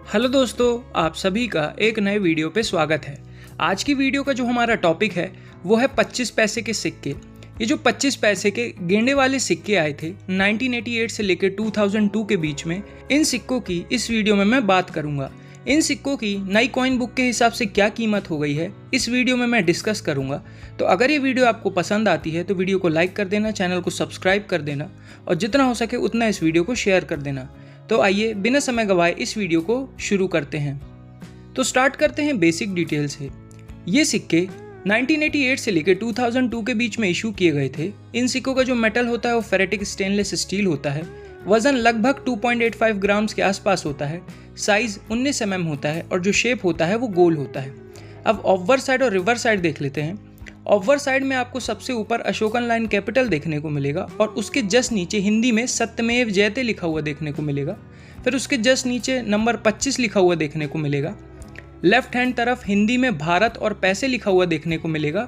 Hello दोस्तों, आप सभी का एक नए वीडियो पे स्वागत है। आज की वीडियो का जो हमारा टॉपिक है वो है 25 पैसे के सिक्के। ये जो 25 पैसे के गेंडे वाले सिक्के आए थे 1988 से लेकर 2002 के बीच में, इन सिक्कों की इस वीडियो में मैं बात करूंगा। इन सिक्कों की नई कॉइन बुक के हिसाब से क्या कीमत हो गई है इस वीडियो में मैं डिस्कस करूंगा। तो अगर ये वीडियो आपको पसंद आती है तो वीडियो को लाइक कर देना, चैनल को सब्सक्राइब कर देना और जितना हो सके उतना इस वीडियो को शेयर कर देना। तो आइए बिना समय गवाए इस वीडियो को शुरू करते हैं। तो स्टार्ट करते हैं बेसिक डिटेल से। ये सिक्के 1988 से लेकर 2002 के बीच में इशू किए गए थे। इन सिक्कों का जो मेटल होता है वो फेरेटिक स्टेनलेस स्टील होता है। वजन लगभग 2.85 ग्राम्स के आसपास होता है। साइज 19 mm होता है और जो शेप होता है वो गोल होता है। अब ऑब्वर साइड और रिवर्स साइड देख लेते हैं। ऑब्वर साइड में आपको सबसे ऊपर अशोकन लाइन कैपिटल देखने को मिलेगा और उसके जस्ट नीचे हिंदी में सत्यमेव जयते लिखा हुआ देखने को मिलेगा। फिर उसके जस्ट नीचे नंबर 25 लिखा हुआ देखने को मिलेगा। लेफ्ट हैंड तरफ हिंदी में भारत और पैसे लिखा हुआ देखने को मिलेगा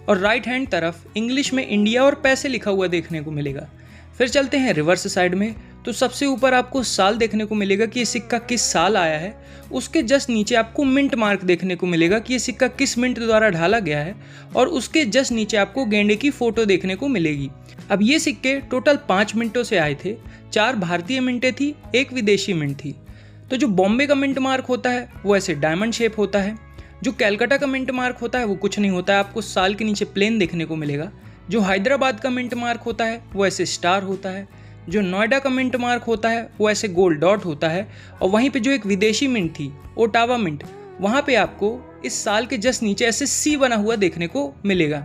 और राइट हैंड तरफ इंग्लिश में इंडिया और पैसे लिखा हुआ देखने को मिलेगा। फिर चलते हैं रिवर्स साइड में। तो सबसे ऊपर आपको साल देखने को मिलेगा कि ये सिक्का किस साल आया है। उसके जस्ट नीचे आपको मिंट मार्क देखने को मिलेगा कि ये सिक्का किस मिंट द्वारा ढाला गया है और उसके जस्ट नीचे आपको गेंडे की फोटो देखने को मिलेगी। अब ये सिक्के टोटल 5 मिंटों से आए थे। 4 भारतीय मिंटें थी, 1 विदेशी मिंट थी। तो जो बॉम्बे का मिंट मार्क होता है वो ऐसे डायमंड शेप होता है। जो कैलकाटा का मिंट मार्क होता है वो कुछ नहीं होता है, आपको साल के नीचे प्लेन देखने को मिलेगा। जो हैदराबाद का मिंट मार्क होता है वो ऐसे स्टार होता है। जो नोएडा का मिंट मार्क होता है वो ऐसे गोल डॉट होता है। और वहीं पे जो एक विदेशी मिंट थी ओटावा मिंट, वहाँ पे आपको इस साल के जस्ट नीचे ऐसे सी बना हुआ देखने को मिलेगा।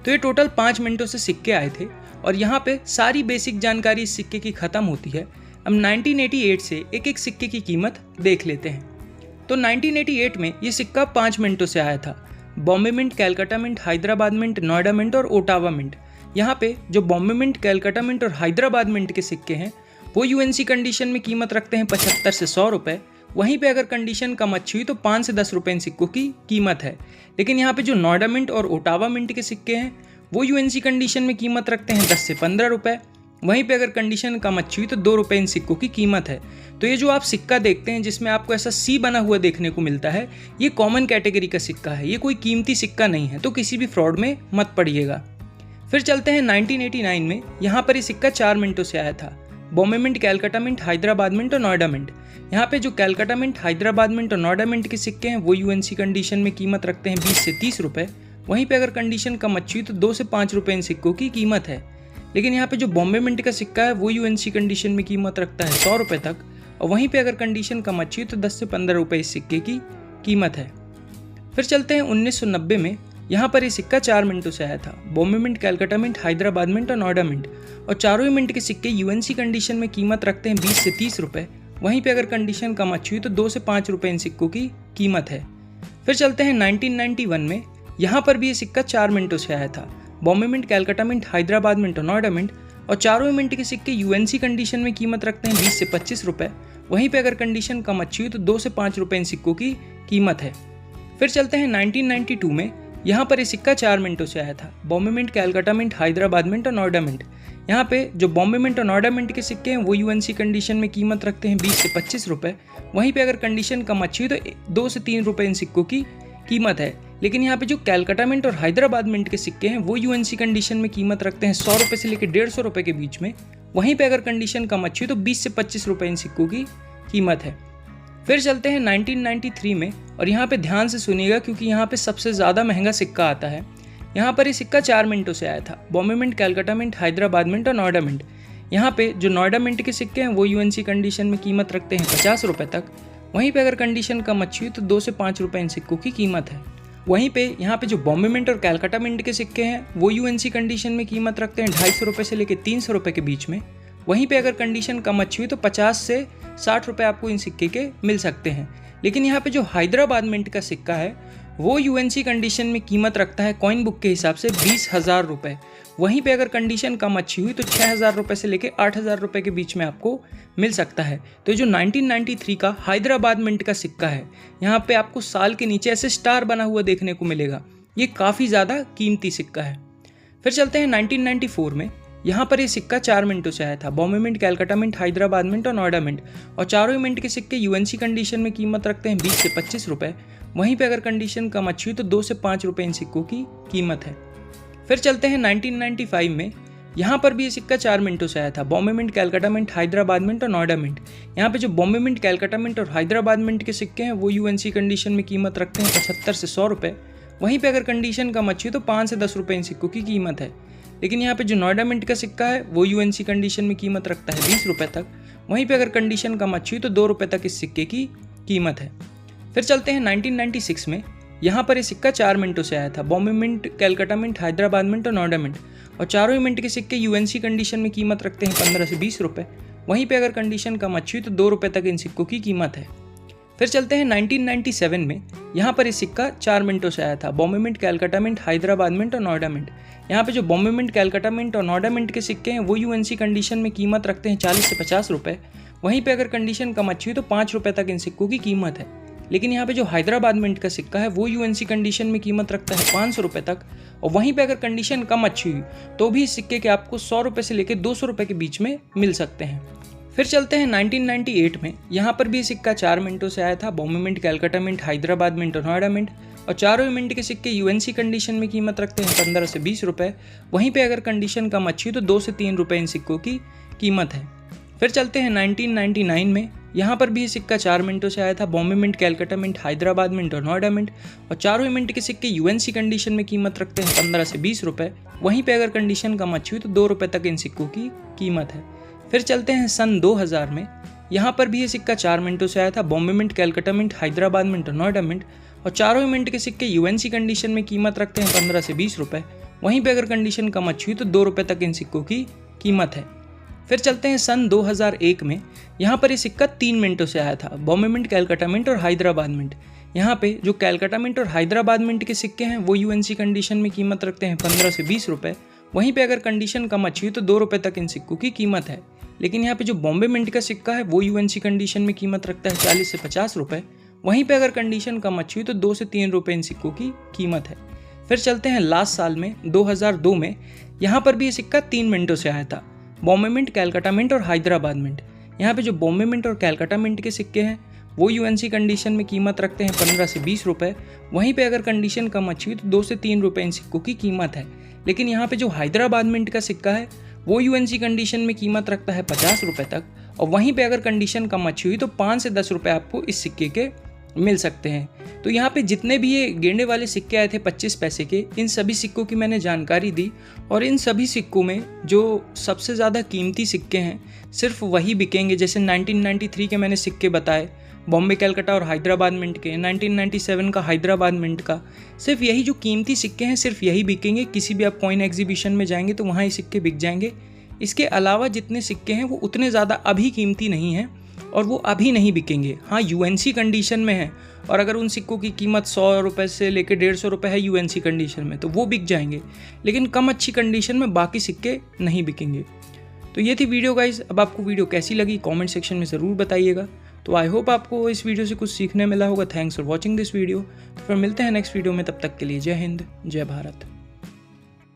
तो ये टोटल 5 मिनटों से सिक्के आए थे और यहाँ पे सारी बेसिक जानकारी इस सिक्के की ख़त्म होती है। अब 1988 से एक एक सिक्के की कीमत देख लेते हैं। तो 1988 में ये सिक्का 5 मिनटों से आया था। Bombay mint, Calcutta mint, Hyderabad mint, Noida mint और ओटावा मिंट। यहाँ पे जो बॉम्बे मिंट, कैलकाटा मिंट और हैदराबाद मिंट के सिक्के हैं वो यूएनसी कंडीशन में कीमत रखते हैं 75 से 100 रुपये। वहीं पे अगर कंडीशन कम अच्छी हुई तो 5 से 10 रुपये इन सिक्कों की कीमत है। लेकिन यहाँ पे जो नोएडा मिंट और ओटावा मिंट के सिक्के हैं वो यूएनसी कंडीशन में कीमत रखते हैं 10 से 15 रुपये। वहीं पे अगर कंडीशन कम अच्छी हुई तो 2 रुपये इन सिक्कों की कीमत है। तो ये जो आप सिक्का देखते हैं जिसमें आपको ऐसा सी बना हुआ देखने को मिलता है, ये कॉमन कैटेगरी का सिक्का है, ये कोई कीमती सिक्का नहीं है, तो किसी भी फ्रॉड में मत पड़िएगा। फिर चलते हैं 1989 में। यहाँ पर ये सिक्का 4 मिनटों से आया था। Bombay mint, Calcutta mint, Hyderabad mint और नोएडा मिंट। यहाँ पे जो कैलकाटा मिंट, हैदराबाद मिंट और नोएडा मिंट के सिक्के हैं वो यूएनसी कंडीशन में कीमत रखते हैं 20 से 30 रुपये। वहीं पे अगर कंडीशन कम अच्छी हुई तो 2 से 5 रुपये इन सिक्कों की कीमत है। लेकिन यहाँ पे जो बॉम्बे मिंट का सिक्का है वो यूएनसी कंडीशन में कीमत रखता है 100 रुपये तक और वहीं पे अगर कंडीशन कम अच्छी हुई तो 10 से 15 रुपये इस सिक्के की कीमत है। फिर चलते हैं 1990 में। यहाँ पर ये सिक्का 4 मिनटों से आया था। Bombay mint, Calcutta mint, Hyderabad mint और नोएडा मिंट और चारों ही मिंट के सिक्के यूएनसी कंडीशन में कीमत रखते हैं 20 से 30 रुपये। वहीं पे अगर कंडीशन कम अच्छी हुई तो 2 से 5 रुपये इन सिक्कों की कीमत है। फिर चलते हैं 1991 में। यहाँ पर भी ये सिक्का 4 मिनटों से आया था। Bombay mint, Calcutta mint, Hyderabad mint और नोएडा मिंट और चारों ही मिंट के सिक्के यूएनसी कंडीशन में कीमत रखते हैं 20 से 25 रुपये। वहीं पे अगर कंडीशन कम अच्छी हुई तो 2 से 5 रुपये इन सिक्कों की कीमत है। फिर चलते हैं 1992 में। यहाँ पर ये सिक्का 4 मिनटों से आया था। Bombay mint, Calcutta mint, Hyderabad mint और नोएडा मिंट। यहाँ पे जो बॉम्बे मिंट और नोएडा मिंट के सिक्के हैं वो यूएनसी कंडीशन में कीमत रखते हैं 20 से 25 रुपये। वहीं पे अगर कंडीशन कम अच्छी हुई तो 2 से 3 रुपये इन सिक्कों की कीमत है। लेकिन यहाँ पे जो कैलकाटा मिंट और हैदराबाद मिंट के सिक्के हैं वो यूएनसी कंडीशन में कीमत रखते हैं 100 रुपये से लेकर 150 रुपये के बीच में। वहीं पे अगर कंडीशन कम अच्छी हुई तो 20 से 25 रुपये इन सिक्कों की कीमत है। फिर चलते हैं 1993 में और यहाँ पे ध्यान से सुनिएगा क्योंकि यहाँ पे सबसे ज़्यादा महंगा सिक्का आता है। यहाँ पर ये सिक्का 4 मिनटों से आया था। Bombay mint, Calcutta mint, Hyderabad mint और नोएडा मिंट। यहाँ पे जो नोएडा मिंट के सिक्के हैं वो यूएनसी कंडीशन में कीमत रखते हैं 50 रुपये तक। वहीं पे अगर कंडीशन कम अच्छी हुई तो 2 से 5 रुपये इन सिक्कों की कीमत है। वहीं पे यहाँ पे जो बॉम्बे मिंट और कैलकाटा मिंट के सिक्के हैं वो यूएनसी कंडीशन में कीमत रखते हैं 250 रुपये से लेकर 300 रुपये के बीच में। वहीं पे अगर कंडीशन कम अच्छी हुई तो 50 से 60 रुपये आपको इन सिक्के के मिल सकते हैं। लेकिन यहाँ पे जो हैदराबाद मिंट का सिक्का है वो यूएनसी कंडीशन में कीमत रखता है कॉइन बुक के हिसाब से 20,000 रुपये। वहीं पे अगर कंडीशन कम अच्छी हुई तो 6,000 रुपये से लेकर 8,000 रुपये के बीच में आपको मिल सकता है। तो जो 1993 का हैदराबाद मिंट का सिक्का है यहाँ पे आपको साल के नीचे ऐसे स्टार बना हुआ देखने को मिलेगा। ये काफ़ी ज़्यादा कीमती सिक्का है। फिर चलते हैं 1994 में। यहाँ पर ये सिक्का 4 मिनटों से आया था। Bombay mint, Calcutta mint, Hyderabad mint और नोएडा मिंट, और चारों ही मिंट के सिक्के यूएनसी कंडीशन में कीमत रखते हैं 20 से 25 रुपये। वहीं पे अगर कंडीशन कम अच्छी हुई तो 2 से 5 रुपये इन सिक्कों की कीमत है। फिर चलते हैं 1995 में। यहाँ पर भी ये सिक्का 4 मिनटों से आया था। Bombay mint, Calcutta mint, Hyderabad mint और नोएडा मिंट। यहाँ पे जो बॉम्बे मिंट, कैलकाटा मिंट और हैदराबाद मिंट के सिक्के हैं वो यूएनसी कंडीशन में कीमत रखते हैं 75 से 100 रुपये। वहीं पे अगर कंडीशन कम अच्छी हो तो 5 से 10 रुपये इन सिक्कों की कीमत है। लेकिन यहाँ पे जो नोएडा मिंट का सिक्का है वो यूएनसी कंडीशन में कीमत रखता है 20 रुपये तक। वहीं पे अगर कंडीशन कम अच्छी हुई तो 2 रुपये तक इस सिक्के की कीमत है। फिर चलते हैं 1996 में। यहाँ पर ये सिक्का 4 मिनटों से आया था। Bombay mint, Calcutta mint, Hyderabad mint और नोएडा मिंट, और चारों ही मिंट के सिक्के यूएनसी कंडीशन में कीमत रखते हैं 15 से 20 रुपये। वहीं पे अगर कंडीशन कम अच्छी हुई तो 2 रुपये तक इन सिक्कों की कीमत है। फिर चलते हैं 1997 में। यहाँ पर ये सिक्का 4 मिनटों से आया था। Bombay mint, Calcutta mint, Hyderabad mint और नोएडा मिंट। यहाँ पे जो बॉम्बे मिंट, कैलकाटा मिंट और नोएडा मिंट के सिक्के हैं वो यूएनसी कंडीशन में कीमत रखते हैं 40 से 50 रुपये। वहीं पे अगर कंडीशन कम अच्छी हुई तो 5 रुपये तक इन सिक्कों की कीमत है। लेकिन यहाँ पे जो हैदराबाद मिंट का सिक्का है वो यूएनसी कंडीशन में कीमत रखता है 500 रुपये तक, और वहीं पे अगर कंडीशन कम अच्छी हुई तो भी इस सिक्के के आपको 100 रुपये से लेकर 200 रुपये के बीच में मिल सकते हैं। फिर चलते हैं 1998 में। यहाँ पर भी सिक्का 4 मिनटों से आया था। Bombay mint, Calcutta mint, Hyderabad mint और नोएडा मिंट, और चारों ही मिंट के सिक्के यूएनसी कंडीशन में कीमत रखते हैं 15 से 20 रुपये। वहीं पे अगर कंडीशन कम अच्छी हो तो 2 से 3 रुपये इन सिक्कों की कीमत है। फिर चलते हैं 1999 में। यहाँ पर भी ये सिक्का 4 मिनटों से आया था। Bombay mint, Calcutta mint, Hyderabad mint और नोएडा मिंट, और चारों ही मिंट के सिक्के यूएनसी कंडीशन में कीमत रखते हैं 15 से 20 रुपये। वहीं पे अगर कंडीशन कम अच्छी हुई तो 2 रुपये तक इन सिक्कों की कीमत है। फिर चलते हैं सन 2000 में। यहाँ पर भी ये सिक्का 4 मिनटों से आया था। Bombay mint, Calcutta mint, Hyderabad mint और नोएडा मिंट, और चारों ही मिंट के सिक्के यूएनसी कंडीशन में कीमत रखते हैं 15 से 20 रुपये। वहीं पे अगर कंडीशन कम अच्छी हुई तो 2 रुपये तक इन सिक्कों की कीमत है। फिर चलते हैं सन 2001 में। यहाँ पर ये सिक्का 3 मिनटों से आया था। बॉम्बे मिंट, कैलकाटा मिंट और हैदराबाद मिंट। यहाँ पे जो कैलकाटा मिंट और हैदराबाद मिंट के सिक्के हैं वो यूएनसी कंडीशन में कीमत रखते हैं 15 से 20 रुपये। वहीं पे अगर कंडीशन कम अच्छी हुई तो 2 रुपये तक इन सिक्कों की कीमत है। लेकिन यहाँ पे जो बॉम्बे मिंट का सिक्का है वो यूएनसी कंडीशन में कीमत रखता है 40 से 50 रुपये। वहीं पे अगर कंडीशन कम अच्छी हुई तो 2 से 3 रुपये इन सिक्कों की कीमत है। फिर चलते हैं लास्ट साल में 2002 में। यहाँ पर भी ये सिक्का 3 मिनटों से आया था। बॉम्बे मिंट, कैलकाटा मिंट और हैदराबाद मिंट। यहाँ पे जो बॉम्बे मिंट और कैलकाटा मिंट के सिक्के हैं वो यूएनसी कंडीशन में कीमत रखते हैं 15 से 20 रुपये। वहीं पे अगर कंडीशन कम अच्छी हुई तो 2 से 3 रुपये इन सिक्कों की कीमत है। लेकिन यहाँ पे जो हैदराबाद मिंट का सिक्का है वो यूएनसी कंडीशन में कीमत रखता है 50 रुपये तक, और वहीं पे अगर कंडीशन कम अच्छी हुई तो 5 से 10 रुपये आपको इस सिक्के के मिल सकते हैं। तो यहाँ पे जितने भी ये गेंडे वाले सिक्के आए थे 25 पैसे के, इन सभी सिक्कों की मैंने जानकारी दी, और इन सभी सिक्कों में जो सबसे ज़्यादा कीमती सिक्के हैं सिर्फ वही बिकेंगे। जैसे 1993 के मैंने सिक्के बताए, बॉम्बे, कैलकाटा और हैदराबाद मिंट के, 1997 का हैदराबाद मिंट का, सिर्फ यही जो कीमती सिक्के हैं सिर्फ यही बिकेंगे। किसी भी आप कॉइन एग्जीबिशन में जाएंगे तो वहाँ ये सिक्के बिक जाएंगे। इसके अलावा जितने सिक्के हैं वो उतने ज़्यादा अभी कीमती नहीं हैं और वो अभी नहीं बिकेंगे। हाँ, यूएनसी कंडीशन में है, और अगर उन सिक्कों की कीमत 100 रुपये से लेकर 150 रुपये है यूएनसी कंडीशन में तो वो बिक जाएंगे, लेकिन कम अच्छी कंडीशन में बाकी सिक्के नहीं बिकेंगे। तो ये थी वीडियो गाइज। अब आपको वीडियो कैसी लगी कमेंट सेक्शन में ज़रूर बताइएगा। तो आई होप आपको इस वीडियो से कुछ सीखने मिला होगा। Thanks for watching this video. तो फिर मिलते हैं नेक्स्ट वीडियो में, तब तक के लिए जय हिंद, जय भारत।